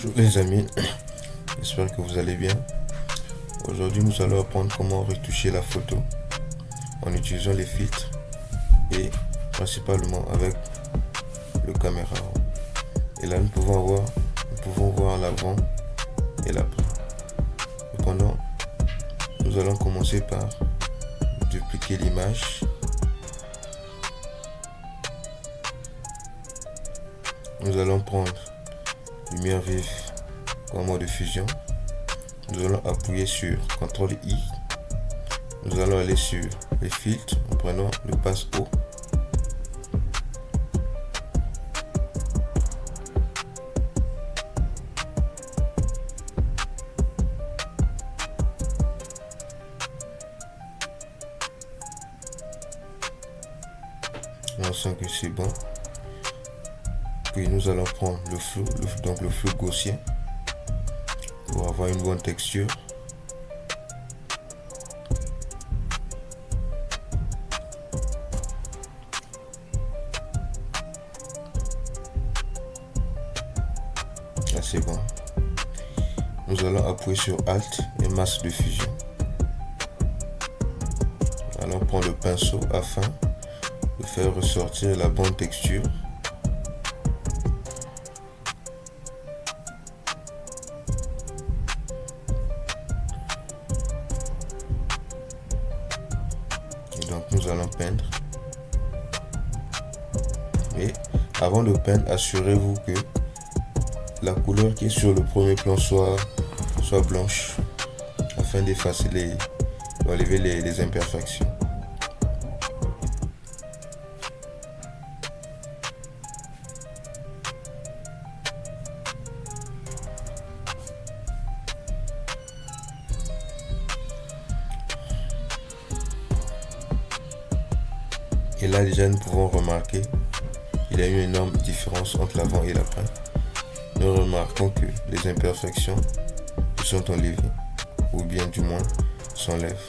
Bonjour les amis, j'espère que vous allez bien. Aujourd'hui nous allons apprendre comment retoucher la photo en utilisant les filtres et principalement avec le caméra. Et là nous pouvons voir l'avant et l'après. Cependant, nous allons commencer par dupliquer l'image. Nous allons prendre lumière vive comme mode de fusion. Nous allons appuyer sur CTRL I. Nous allons aller sur les filtres en prenant le passe haut. On sent que c'est bon. Puis nous allons prendre le flou, donc le flou gaussien pour avoir une bonne texture. Là c'est bon. Nous allons appuyer sur Alt et masse de fusion. Allons prendre le pinceau afin de faire ressortir la bonne texture. Donc nous allons peindre. Et avant de peindre, assurez-vous que la couleur qui est sur le premier plan soit blanche afin d'effacer d'enlever les imperfections. Et là déjà nous pouvons remarquer qu'il y a une énorme différence entre l'avant et l'après. Nous remarquons que les imperfections sont enlevées, ou bien du moins s'enlèvent.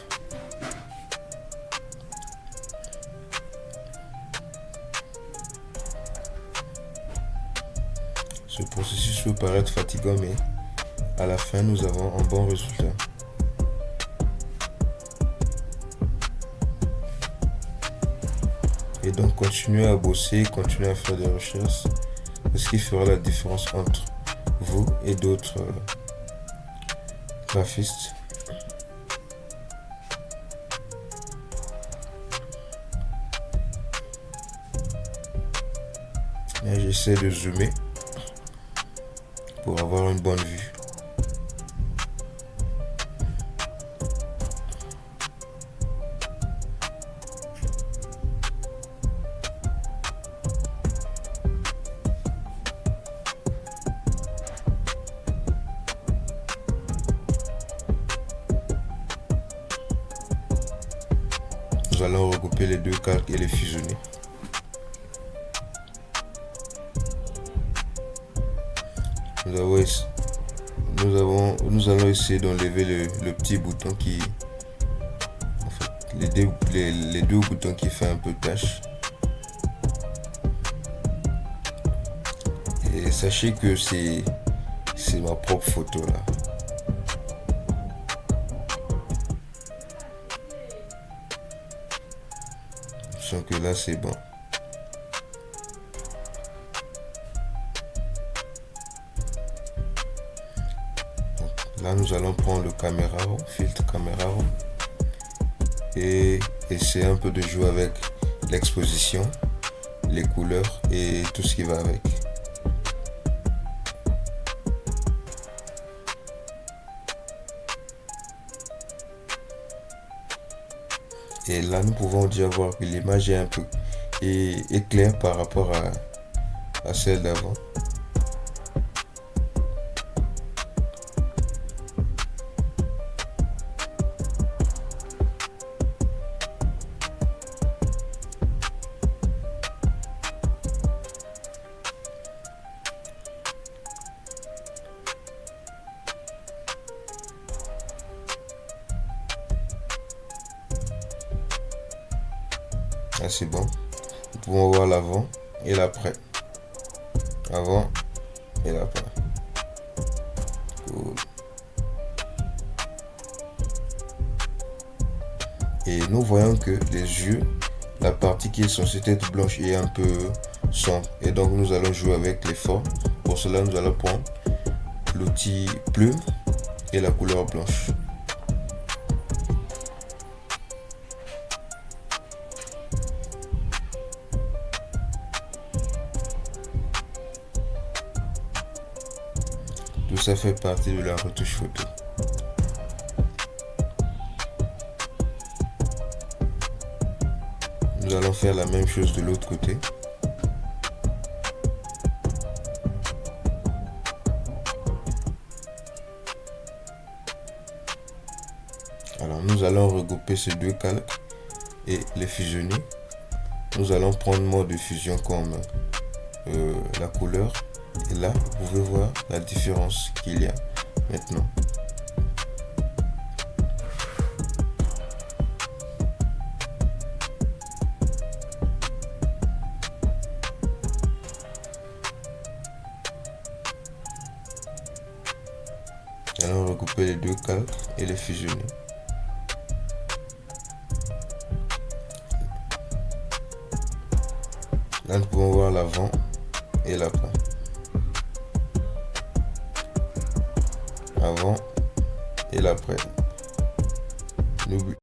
Ce processus peut paraître fatigant, mais à la fin nous avons un bon résultat. Et donc continuez à bosser, continuez à faire des recherches. C'est ce qui fera la différence entre vous et d'autres graphistes. Et j'essaie de zoomer pour avoir une bonne vue. Nous allons regrouper les deux calques et les fusionner. Nous allons essayer d'enlever le petit bouton qui, en fait, les deux boutons qui fait un peu tâche. Et sachez que c'est ma propre photo là. Je sens que là c'est bon. Donc, là nous allons prendre le caméra raw, filtre caméra raw, et essayer un peu de jouer avec l'exposition, les couleurs et tout ce qui va avec. Et là nous pouvons déjà voir que l'image est un peu est claire par rapport à celle d'avant. Là c'est bon. Nous pouvons voir l'avant et l'après. Avant et l'après. Et nous voyons que les yeux, la partie qui est censée être blanche est un peu sombre. Et donc nous allons jouer avec les formes. Pour cela, nous allons prendre l'outil plume et la couleur blanche. Tout ça fait partie de la retouche photo. Nous allons faire la même chose de l'autre côté. Alors nous allons regrouper ces deux calques et les fusionner. Nous allons prendre mode de fusion comme la couleur. Et là, vous pouvez voir la différence qu'il y a maintenant. Allons regrouper les deux calques et les fusionner. Là, nous pouvons voir l'avant et l'après. Avant et l'après.